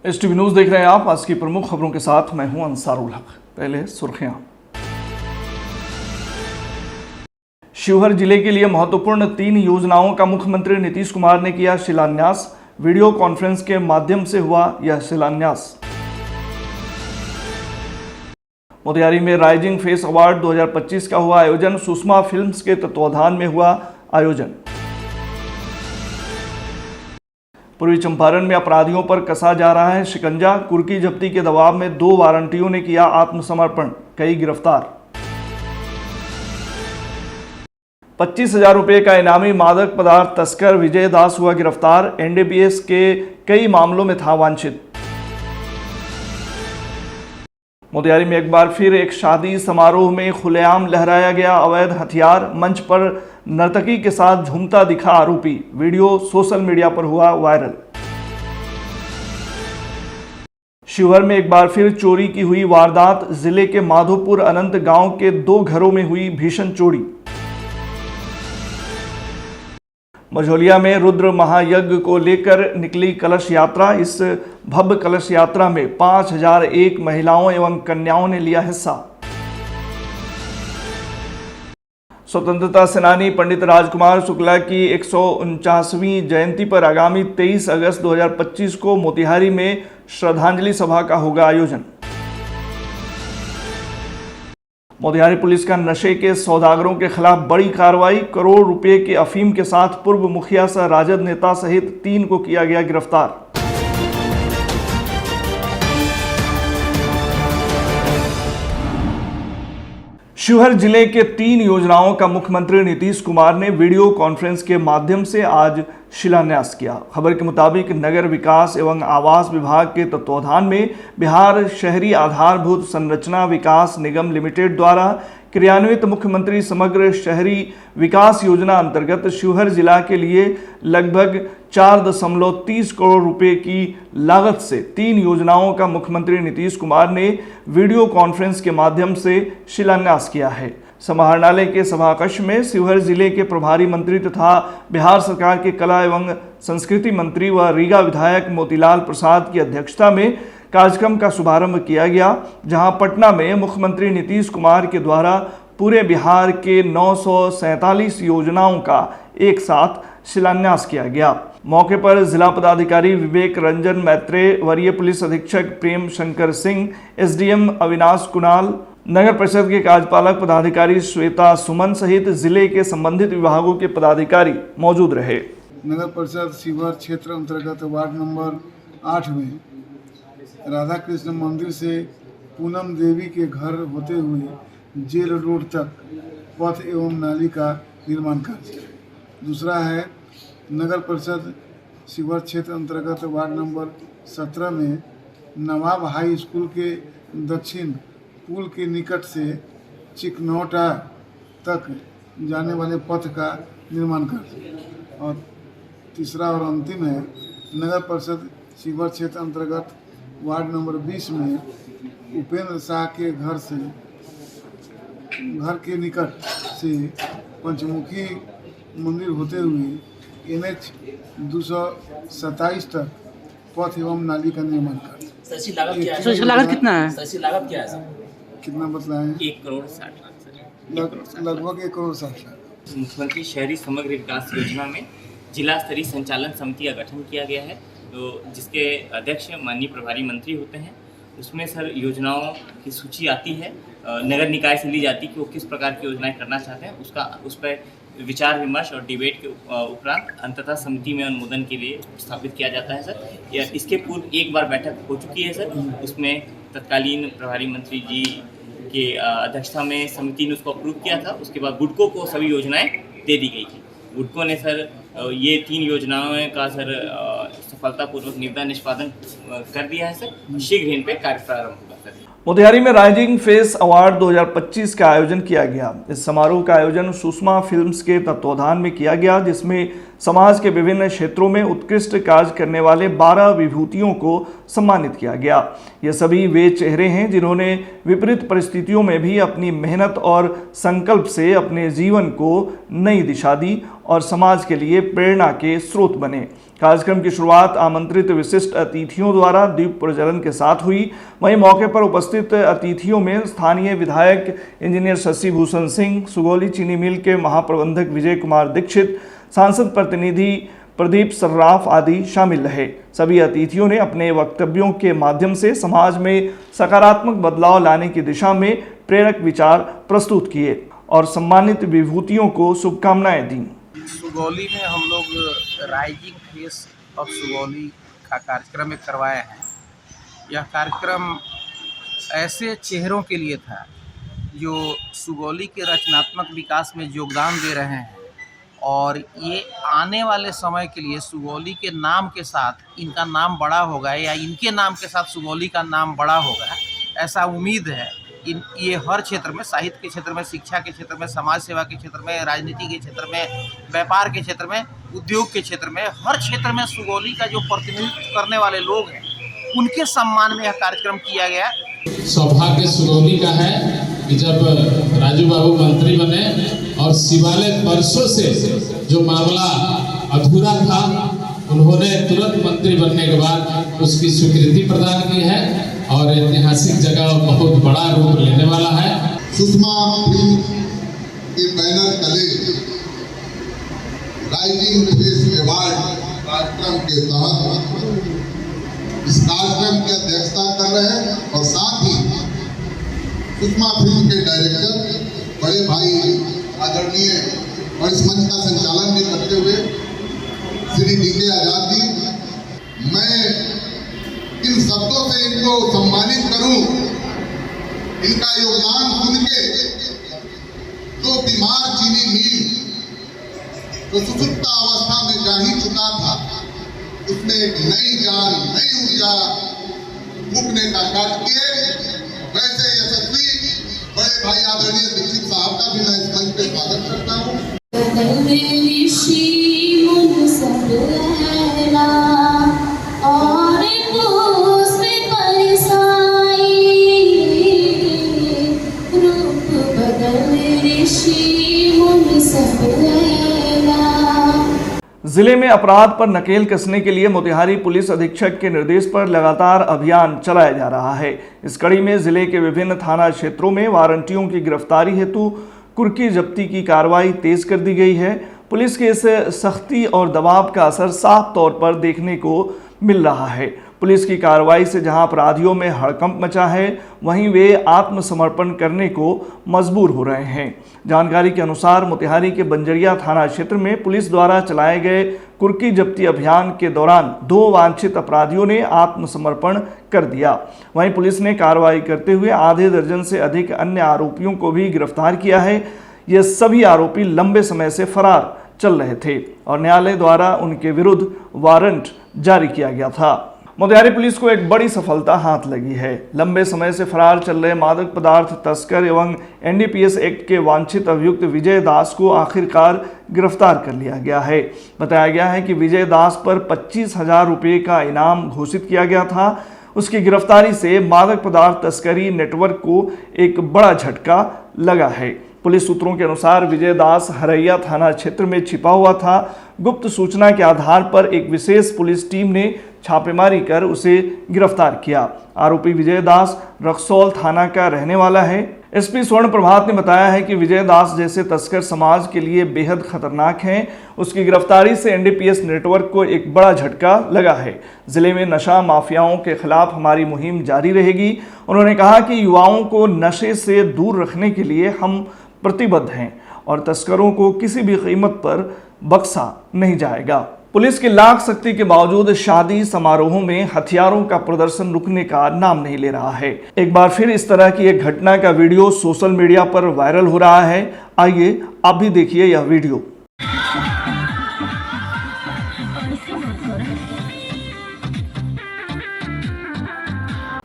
STV news देख रहे हैं आप। आज की प्रमुख खबरों के साथ मैं हूं अंसारुल हक। पहले सुर्खियां। शिवहर जिले के लिए महत्वपूर्ण 3 योजनाओं का मुख्यमंत्री नीतीश कुमार ने किया शिलान्यास। वीडियो कॉन्फ्रेंस के माध्यम से हुआ यह शिलान्यास। मोतिहारी में राइजिंग फेस अवार्ड 2025 का हुआ आयोजन। सुषमा फिल्म्स के तत्वाधान में हुआ आयोजन। पूर्वी चंपारण में अपराधियों पर कसा जा रहा है शिकंजा। कुर्की जब्ती के दबाव में 2 वारंटियों ने किया आत्मसमर्पण, कई गिरफ्तार। 25,000 रुपये का इनामी मादक पदार्थ तस्कर विजय दास हुआ गिरफ्तार। NDPS के कई मामलों में था वांछित। मोतिहारी में एक बार फिर एक शादी समारोह में खुलेआम लहराया गया अवैध हथियार। मंच पर नर्तकी के साथ झूमता दिखा आरोपी। वीडियो सोशल मीडिया पर हुआ वायरल। शिवहर में एक बार फिर चोरी की हुई वारदात। जिले के माधोपुर अनंत गांव के 2 घरों में हुई भीषण चोरी। मझौलिया में रुद्र महायज्ञ को लेकर निकली कलश यात्रा। इस भव्य कलश यात्रा में 5001 महिलाओं एवं कन्याओं ने लिया हिस्सा। स्वतंत्रता सेनानी पंडित राजकुमार शुक्ला की 149वीं जयंती पर आगामी 23 अगस्त 2025 को मोतिहारी में श्रद्धांजलि सभा का होगा आयोजन। मोतिहारी पुलिस का नशे के सौदागरों के खिलाफ बड़ी कार्रवाई। करोड़ रुपए के अफीम के साथ पूर्व मुखिया सह राजद नेता सहित 3 को किया गया गिरफ्तार। शिवहर जिले के 3 योजनाओं का मुख्यमंत्री नीतीश कुमार ने वीडियो कॉन्फ्रेंस के माध्यम से आज शिलान्यास किया। खबर के मुताबिक नगर विकास एवं आवास विभाग के तत्वाधान में बिहार शहरी आधारभूत संरचना विकास निगम लिमिटेड द्वारा क्रियान्वित मुख्यमंत्री समग्र शहरी विकास योजना अंतर्गत शिवहर जिला के लिए लगभग 4.30 करोड़ रुपए की लागत से 3 योजनाओं का मुख्यमंत्री नीतीश कुमार ने वीडियो कॉन्फ्रेंस के माध्यम से शिलान्यास किया है। समाहरणालय के सभाकक्ष में शिवहर जिले के प्रभारी मंत्री तथा बिहार सरकार के कला एवं संस्कृति मंत्री व रीगा विधायक मोतीलाल प्रसाद की अध्यक्षता में कार्यक्रम का शुभारंभ किया गया, जहां पटना में मुख्यमंत्री नीतीश कुमार के द्वारा पूरे बिहार के 947 योजनाओं का एक साथ शिलान्यास किया गया। मौके पर जिला पदाधिकारी विवेक रंजन मैत्रेय, वरीय पुलिस अधीक्षक प्रेम शंकर सिंह, SDM अविनाश कुणाल, नगर परिषद के कार्यपालक पदाधिकारी श्वेता सुमन सहित जिले के संबंधित विभागों के पदाधिकारी मौजूद रहे। नगर परिषद शिवहर क्षेत्र अंतर्गत वार्ड नंबर 8 में राधा कृष्ण मंदिर से पूनम देवी के घर होते हुए जेल रोड तक पथ एवं नाली का निर्माण कार्य। दूसरा है नगर परिषद शिवहर क्षेत्र अंतर्गत वार्ड नंबर 17 में नवाब हाई स्कूल के दक्षिण पुल के निकट से चिकनौटा तक जाने वाले पथ का निर्माण कार्य। और तीसरा और अंतिम है नगर परिषद शिवहर क्षेत्र अंतर्गत वार्ड नंबर 20 में उपेंद्र शाह के घर के निकट से पंचमुखी मंदिर होते हुए NH 227 तक पथ एवं नाली का निर्माण कार्य। लागत कितना है? लागत क्या है सर? कितना बताया? 1,60 लाख सर। लगभग 1,60 लाख। मुख्यमंत्री शहरी समग्र विकास योजना में जिला स्तरीय संचालन समिति का गठन किया गया है, तो जिसके अध्यक्ष माननीय प्रभारी मंत्री होते हैं। उसमें सर योजनाओं की सूची आती है, नगर निकाय से ली जाती है कि वो किस प्रकार की योजनाएं करना चाहते हैं। उस पर विचार विमर्श और डिबेट के उपरांत अंततः समिति में अनुमोदन के लिए स्थापित किया जाता है सर। इसके पूर्व एक बार बैठक हो चुकी है सर, उसमें तत्कालीन प्रभारी मंत्री जी के अध्यक्षता में समिति ने उसको अप्रूव किया था। उसके बाद बुडको को सभी योजनाएं दे दी गई थी। बुडको ने सर ये 3 योजनाओं का सर सफलतापूर्वक निष्पादन कर दिया है सर। शीघ्र इन पे कार्य प्रारंभ होगा सर। मोतिहारी में राइजिंग फेस अवार्ड 2025 का आयोजन किया गया। इस समारोह का आयोजन सुषमा फिल्म्स के तत्वाधान में किया गया, जिसमें समाज के विभिन्न क्षेत्रों में उत्कृष्ट कार्य करने वाले 12 विभूतियों को सम्मानित किया गया। ये सभी वे चेहरे हैं जिन्होंने विपरीत परिस्थितियों में भी अपनी मेहनत और संकल्प से अपने जीवन को नई दिशा दी और समाज के लिए प्रेरणा के स्रोत बने। कार्यक्रम की शुरुआत आमंत्रित विशिष्ट अतिथियों द्वारा दीप प्रज्वलन के साथ हुई। वहीं मौके पर उपस्थित अतिथियों में स्थानीय विधायक इंजीनियर शशि भूषण सिंह, सुगौली चीनी मिल के महाप्रबंधक विजय कुमार दीक्षित, सांसद प्रतिनिधि प्रदीप सर्राफ आदि शामिल रहे। सभी अतिथियों ने अपने वक्तव्यों के माध्यम से समाज में सकारात्मक बदलाव लाने की दिशा में प्रेरक विचार प्रस्तुत किए और सम्मानित विभूतियों को शुभकामनाएं दी। सुगौली में हम लोग राइजिंग फेस ऑफ सुगौली का कार्यक्रम एक करवाए हैं। यह कार्यक्रम ऐसे चेहरों के लिए था जो सुगौली के रचनात्मक विकास में योगदान दे रहे हैं और ये आने वाले समय के लिए सुगौली के नाम के साथ इनका नाम बड़ा होगा या इनके नाम के साथ सुगौली का नाम बड़ा होगा, ऐसा उम्मीद है। ये हर क्षेत्र में, साहित्य के क्षेत्र में, शिक्षा के क्षेत्र में, समाज सेवा के क्षेत्र में, राजनीति के क्षेत्र में, व्यापार के क्षेत्र में, उद्योग के क्षेत्र में, हर क्षेत्र में सुगौली का जो प्रतिनिधित्व करने वाले लोग हैं उनके सम्मान में यह कार्यक्रम किया गया। सौभाग्य सुगौली का है कि जब राजू बाबू मंत्री बने और शिवालय वर्षों से जो मामला अधूरा था उन्होंने तुरंत मंत्री बनने के बाद उसकी स्वीकृति प्रदान की है और ऐतिहासिक जगह बहुत बड़ा रूप लेने वाला है। सुषमा फिल्म के बैनर तले राइजिंग फेस अवार्ड कार्यक्रम के तहत इस कार्यक्रम की अध्यक्षता कर रहे हैं और साथ ही सुषमा फिल्म के डायरेक्टर बड़े भाई आदरणीय और इस मंच का संचालन भी करते हुए श्री डी.के. आजाद जी, मैं इन शब्दों से इनको सम्मानित करूं। इनका योगदान सुन के जो बीमार चीनी मिल जो सुसुप्त अवस्था में जा ही चुका था उसमें एक नई जान, नई ऊर्जा फूंकने का कार्य किए। वैसे यशस्वी बड़े भाई आदरणीय दीक्षित साहब का भी मैं इस मंच पे स्वागत करता हूँ। जिले में अपराध पर नकेल कसने के लिए मोतिहारी पुलिस अधीक्षक के निर्देश पर लगातार अभियान चलाया जा रहा है। इस कड़ी में जिले के विभिन्न थाना क्षेत्रों में वारंटियों की गिरफ्तारी हेतु कुर्की जब्ती की कार्रवाई तेज कर दी गई है। पुलिस के इस सख्ती और दबाव का असर साफ तौर पर देखने को मिल रहा है। पुलिस की कार्रवाई से जहां अपराधियों में हड़कंप मचा है, वहीं वे आत्मसमर्पण करने को मजबूर हो रहे हैं। जानकारी के अनुसार मोतिहारी के बंजरिया थाना क्षेत्र में पुलिस द्वारा चलाए गए कुर्की जब्ती अभियान के दौरान 2 वांछित अपराधियों ने आत्मसमर्पण कर दिया। वहीं पुलिस ने कार्रवाई करते हुए आधे दर्जन से अधिक अन्य आरोपियों को भी गिरफ्तार किया है। ये सभी आरोपी लंबे समय से फरार चल रहे थे और न्यायालय द्वारा उनके विरुद्ध वारंट जारी किया गया था। मोतिहारी पुलिस को एक बड़ी सफलता हाथ लगी है। लंबे समय से फरार चल रहे मादक पदार्थ तस्कर एवं एनडीपीएस एक्ट के वांछित अभियुक्त विजय दास को आखिरकार गिरफ्तार कर लिया गया है। बताया गया है कि विजय दास पर 25,000 रुपये का इनाम घोषित किया गया था। उसकी गिरफ्तारी से मादक पदार्थ तस्करी नेटवर्क को एक बड़ा झटका लगा है। पुलिस सूत्रों के अनुसार विजय दास हरैया थाना क्षेत्र में छिपा हुआ था। गुप्त सूचना के आधार पर एक विशेष पुलिस टीम ने छापेमारी कर उसे गिरफ्तार किया। आरोपी विजय दास रक्सौल थाना का रहने वाला है। एसपी स्वर्ण प्रभात ने बताया है कि विजय दास जैसे तस्कर समाज के लिए बेहद खतरनाक हैं। उसकी गिरफ्तारी से एनडीपीएस नेटवर्क को एक बड़ा झटका लगा है। जिले में नशा माफियाओं के खिलाफ हमारी मुहिम जारी रहेगी। उन्होंने कहा कि युवाओं को नशे से दूर रखने के लिए हम प्रतिबद्ध हैं और तस्करों को किसी भी कीमत पर बख्शा नहीं जाएगा। पुलिस की लाख सख्ती के बावजूद शादी समारोहों में हथियारों का प्रदर्शन रुकने का नाम नहीं ले रहा है। एक बार फिर इस तरह की एक घटना का वीडियो सोशल मीडिया पर वायरल हो रहा है। आइए आप भी देखिए यह वीडियो।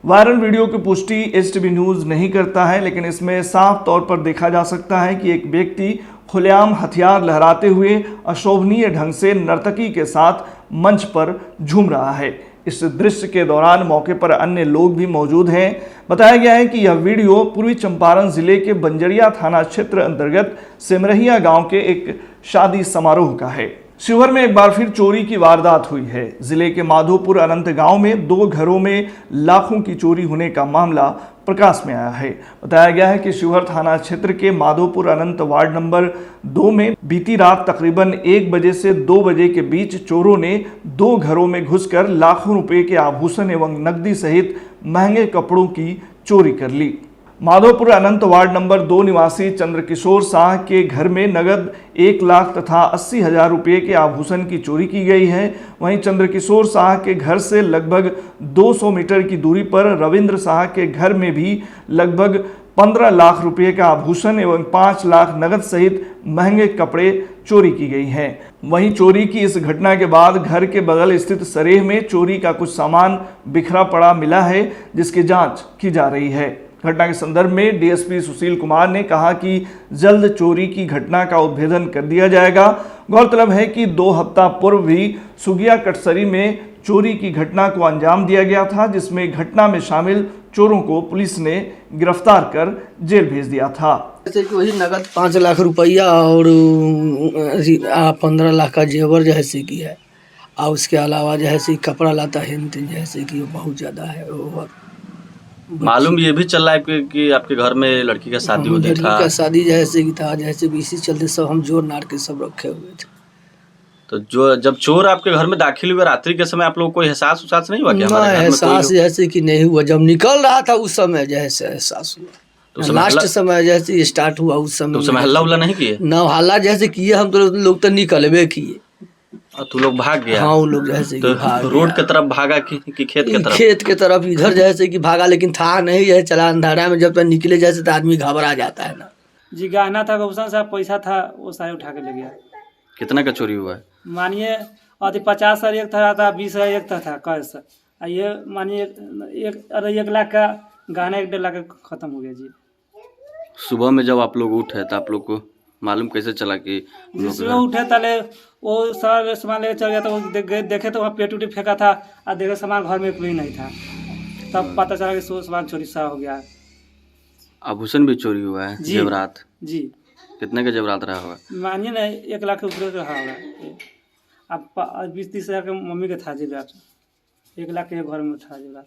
वायरल वीडियो की पुष्टि एसटीवी न्यूज नहीं करता है, लेकिन इसमें साफ तौर पर देखा जा सकता है कि एक व्यक्ति खुलेआम हथियार लहराते हुए अशोभनीय ढंग से नर्तकी के साथ मंच पर झूम रहा है। इस दृश्य के दौरान मौके पर अन्य लोग भी मौजूद हैं। बताया गया है कि यह वीडियो पूर्वी चंपारण जिले के बंजरिया थाना क्षेत्र अंतर्गत सिमरहिया गांव के एक शादी समारोह का है। शिवहर में एक बार फिर चोरी की वारदात हुई है। जिले के माधोपुर अनंत गांव में 2 घरों में लाखों की चोरी होने का मामला प्रकाश में आया है। बताया गया है कि शिवहर थाना क्षेत्र के माधोपुर अनंत वार्ड नंबर 2 में बीती रात तकरीबन 1 बजे से 2 बजे के बीच चोरों ने 2 घरों में घुसकर लाखों रुपए के आभूषण एवं नकदी सहित महंगे कपड़ों की चोरी कर ली। माधोपुर अनंत वार्ड नंबर 2 निवासी चंद्रकिशोर शाह के घर में नगद 1 लाख तथा 80,000 रुपये के आभूषण की चोरी की गई है। वहीं चंद्रकिशोर शाह के घर से लगभग 200 मीटर की दूरी पर रविंद्र शाह के घर में भी लगभग 15 लाख रुपये का आभूषण एवं 5 लाख नगद सहित महंगे कपड़े चोरी की गई हैं। वहीं चोरी की इस घटना के बाद घर के बगल स्थित सरेह में चोरी का कुछ सामान बिखरा पड़ा मिला है, जिसकी जांच की जा रही है। घटना के संदर्भ में डीएसपी सुशील कुमार ने कहा कि जल्द चोरी की घटना का उद्भेदन कर दिया जाएगा। गौरतलब है कि 2 हफ्ता पूर्व भी सुगिया कटसरी में चोरी की घटना को अंजाम दिया गया था, जिसमें घटना में शामिल चोरों को पुलिस ने गिरफ्तार कर जेल भेज दिया था। जैसे कि वही नगद 5 लाख रुपया और 15 लाख का जेवर जैसे की है, और उसके अलावा जैसे कपड़ा लाता है जैसे कि बहुत ज़्यादा है। और मालूम ये भी चल रहा है कि आपके घर में लड़की का शादी होता था। लड़की का शादी जैसे कि था, जैसे भी इसी चलते सब हम जोर नार के सब रखे हुए थे। तो जो जब चोर आपके घर में दाखिल हुए रात्रि के समय, आप लोगों को एहसास नहीं हुआ कि हमारे घर में एहसास जैसे कि नहीं हुआ। जब निकल रहा था उस समय जैसे एहसास हुआ। तो लास्ट समय जैसे स्टार्ट हुआ उस समय। तो समय हल्ला उल्ला नहीं किए? ना हल्ला जैसे किए हम तो लोग तो निकलबे किए। तो लोग भाग गया? हाँ, वो लोग जैसे तो रोड के तरफ भागा कि खेत के तरफ? खेत के तरफ इधर जैसे कि भागा, लेकिन था नहीं जैसे चला अंधारा में जब तक निकले जैसे तो आदमी घबरा जाता है ना। जी गहना था, गौसान साहब पैसा था, वो सारे उठा के ले गया। कितना का चोरी हुआ है? मानिए अति 50,000 एक था, 20,000 एक था कैश। ये मानिए 1 लाख का गहना 1.5 लाख का खत्म हो गया जी। सुबह में जब आप लोग उठे तो आप लोग को मालूम कैसे चला कि सुबह उठे तले वो सारा सामान लेकर चल गया? तो वो देखे तो वहाँ पेट उटी फेंका था, और देखे सामान घर में कोई नहीं था। तब पता चला कि सब सामान चोरी सा हो गया। आभूषण भी चोरी हुआ है? जेवरात जी। कितने का जेवरात रहा होगा? मानिए ना 1 लाख के ऊपर रहा होगा। अब 20-30 हज़ार के मम्मी के था जेवरात, 1 लाख के घर में था जेवरात।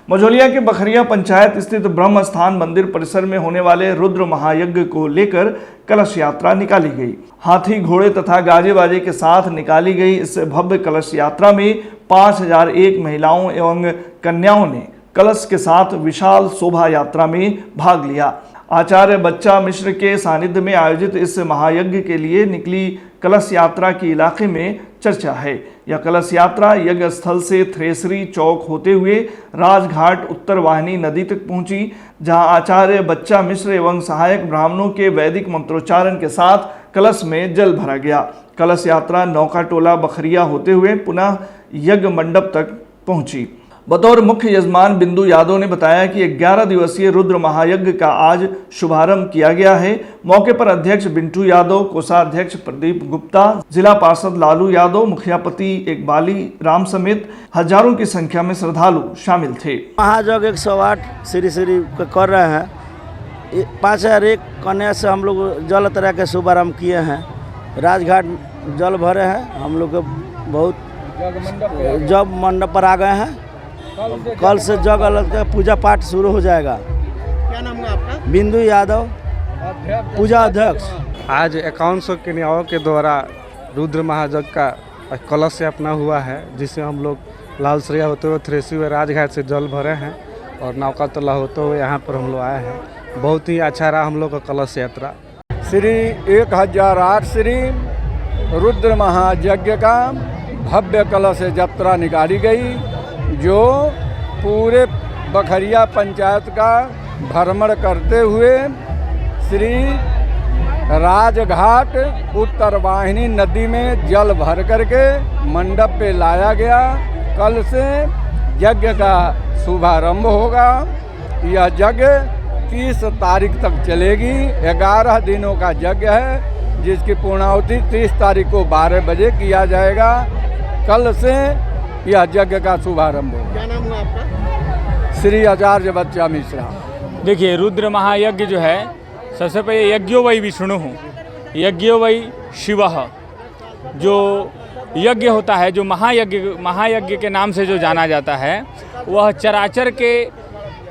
मझौलिया के बखरिया पंचायत स्थित ब्रह्म स्थान मंदिर परिसर में होने वाले रुद्र महायज्ञ को लेकर कलश यात्रा निकाली गई। हाथी घोड़े तथा गाजे बाजे के साथ निकाली गई इस भव्य कलश यात्रा में 5001 महिलाओं एवं कन्याओं ने कलश के साथ विशाल शोभा यात्रा में भाग लिया। आचार्य बच्चा मिश्र के सानिध्य में आयोजित इस महायज्ञ के लिए निकली कलश यात्रा की इलाके में चर्चा है। यह कलश यात्रा यज्ञ स्थल से थ्रेसरी चौक होते हुए राजघाट उत्तर वाहिनी नदी तक पहुंची, जहां आचार्य बच्चा मिश्र एवं सहायक ब्राह्मणों के वैदिक मंत्रोच्चारण के साथ कलश में जल भरा गया। कलश यात्रा नौका टोला बखरिया होते हुए पुनः यज्ञ मंडप तक पहुंची। बतौर मुख्य यजमान बिंदु यादव ने बताया कि 11 दिवसीय रुद्र महायज्ञ का आज शुभारंभ किया गया है। मौके पर अध्यक्ष बिंटू यादव, कोषाध्यक्ष प्रदीप गुप्ता, जिला पार्षद लालू यादव, मुखियापति इकबाली राम समेत हजारों की संख्या में श्रद्धालु शामिल थे। महायज्ञ 108 श्री कर रहे हैं। 5001 कन्या से हम लोग जल तरह के शुभारंभ किए हैं। राजघाट जल भरे हैं। हम लोग जग मंडप पर आ गए हैं। कल से जग अलग का पूजा पाठ शुरू हो जाएगा। क्या नाम है आपका? बिंदु यादव, पूजा अध्यक्ष। आज 5100 कन्याओं के द्वारा रुद्र महायज्ञ का कलश स्थापना हुआ है, जिसे हम लोग लाल सरिया होते हुए थ्रेसी हुए राजघाट से जल भरे हैं और नौका तला होते हुए यहाँ पर हम लोग आए हैं। बहुत ही अच्छा रहा हम लोग का कलश यात्रा। श्री 1008 श्री रुद्र महायज्ञ का भव्य कलश यात्रा निकाली गई, जो पूरे बखरिया पंचायत का भ्रमण करते हुए श्री राजघाट उत्तर वाहिनी नदी में जल भर करके मंडप पे लाया गया। कल से यज्ञ का शुभारंभ होगा। यह यज्ञ 30 तारीख तक चलेगी। 11 दिनों का यज्ञ है, जिसकी पूर्णाहुति 30 तारीख को 12 बजे किया जाएगा। कल से यह यज्ञ का शुभारंभ होगा। क्या नाम हुआ आपका? श्री आचार्य बच्चा मिश्रा। देखिए, रुद्र महायज्ञ जो है, सबसे पहले यज्ञो वै विष्णु, यज्ञो वै शिवः, जो यज्ञ होता है, जो महायज्ञ के नाम से जो जाना जाता है, वह चराचर के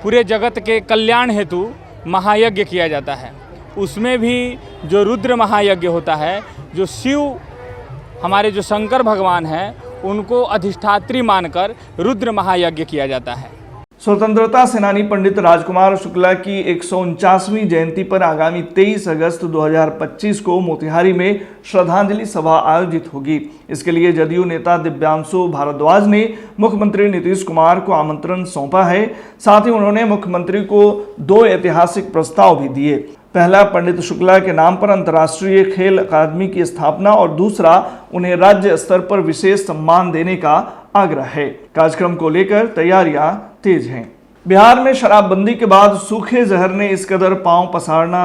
पूरे जगत के कल्याण हेतु महायज्ञ किया जाता है। उसमें भी जो रुद्र महायज्ञ होता है, जो शिव हमारे जो शंकर भगवान हैं उनको अधिष्ठात्री मानकर रुद्र महायज्ञ किया जाता है। स्वतंत्रता सेनानी पंडित राजकुमार शुक्ला की 149वीं जयंती पर आगामी 23 अगस्त 2025 को मोतिहारी में श्रद्धांजलि सभा आयोजित होगी। इसके लिए जदयू नेता दिव्यांशु भारद्वाज ने मुख्यमंत्री नीतीश कुमार को आमंत्रण सौंपा है। साथ ही उन्होंने मुख्यमंत्री को 2 ऐतिहासिक प्रस्ताव भी दिए। पहला, पंडित शुक्ला के नाम पर अंतर्राष्ट्रीय खेल अकादमी की स्थापना और दूसरा, उन्हें राज्य स्तर पर विशेष सम्मान देने का आग्रह है। कार्यक्रम को लेकर तैयारियां तेज हैं। बिहार में शराबबंदी के बाद सूखे जहर ने इस कदर पांव पसारना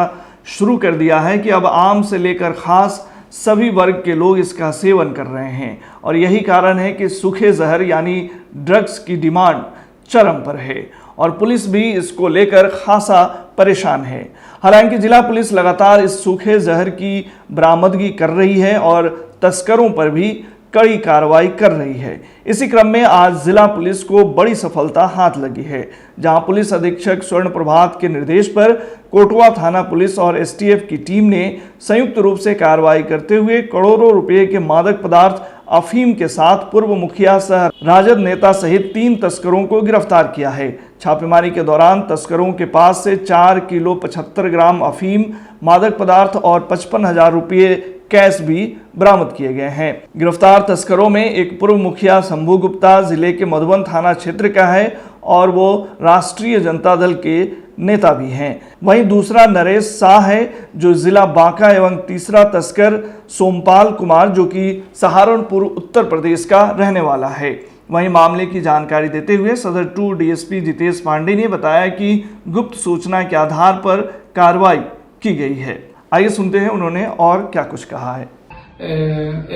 शुरू कर दिया है कि अब आम से लेकर खास सभी वर्ग के लोग इसका सेवन कर रहे हैं और यही कारण है कि सूखे जहर यानी ड्रग्स की डिमांड चरम पर है और पुलिस भी इसको लेकर खासा परेशान है। हालांकि जिला पुलिस लगातार इस सूखे जहर की बरामदगी कर रही है और तस्करों पर भी कड़ी कार्रवाई कर रही है। इसी क्रम में आज जिला पुलिस को बड़ी सफलता हाथ लगी है, जहां पुलिस अधीक्षक स्वर्ण प्रभात के निर्देश पर कोटवा थाना पुलिस और एसटीएफ की टीम ने संयुक्त रूप से कार्रवाई करते हुए करोड़ों रुपए के मादक पदार्थ अफीम के साथ पूर्व मुखिया सह राजद नेता सहित 3 तस्करों को गिरफ्तार किया है। छापेमारी के दौरान तस्करों के पास से 4 किलो 75 ग्राम अफीम, मादक पदार्थ और 55,000 रुपये कैश भी बरामद किए गए हैं। गिरफ्तार तस्करों में एक पूर्व मुखिया शंभू गुप्ता जिले के मधुबन थाना क्षेत्र का है और वो राष्ट्रीय जनता दल के नेता भी हैं। वहीं दूसरा नरेश शाह है जो जिला बांका एवं तीसरा तस्कर सोमपाल कुमार जो कि सहारनपुर उत्तर प्रदेश का रहने वाला है। वहीं मामले की जानकारी देते हुए सदर 2 डीएसपी जितेश पांडे ने बताया कि गुप्त सूचना के आधार पर कार्रवाई की गई है। आइए सुनते हैं उन्होंने और क्या कुछ कहा है।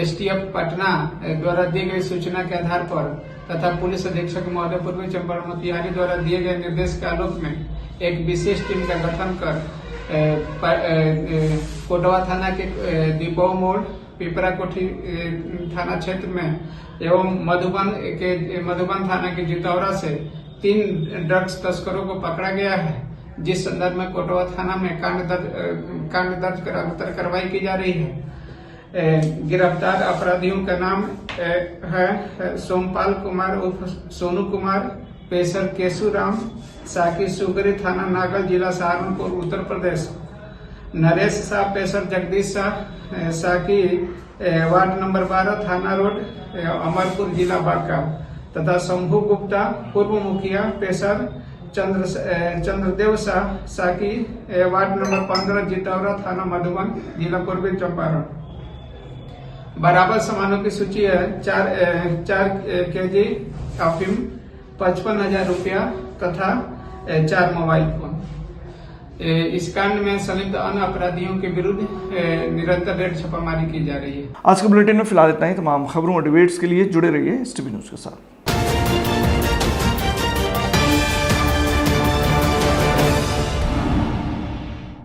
एसटीएफ पटना द्वारा दी गई सूचना के आधार पर तथा पुलिस अधीक्षक महोदय पूर्वी चंपारण मोतिहारी द्वारा दिए गए निर्देश के आलोक में एक विशेष टीम का गठन कर कोटवा थाना के दीपो मोड़, पिपरा कोठी थाना क्षेत्र में एवं मधुबन थाना के जितौरा से 3 ड्रग्स तस्करों को पकड़ा गया है, जिस संदर्भ में कोटवा थाना में कांड दर्ज कर अग्रतर कार्रवाई की जा रही है। गिरफ्तार अपराधियों का नाम है सोमपाल कुमार उर्फ सोनू कुमार, पेशर केशुराम, साकी सुगरी, थाना नागल, जिला सहारनपुर उत्तर प्रदेश। नरेश शाह पेशर जगदीश शाह, साकी वार्ड नंबर 12 थाना रोड अमरपुर जिला बांका तथा शंभू गुप्ता पूर्व मुखिया पेशर चंद्रदेव शाह, साकी वार्ड नंबर 15 जितौरा थाना मधुबन जिला पूर्वी चंपारण। बराबर सामानों की सूची है 4 केजी अफीम, 55,000 रुपया तथा 4 मोबाइल फोन। इस कांड में संलिप्त अन्य अपराधियों के विरुद्ध निरंतर रेड छापामारी की जा रही है। आज के बुलेटिन में फिलहाल इतना ही। तमाम खबरों और डिबेट्स के लिए जुड़े रहिए STV न्यूज के साथ।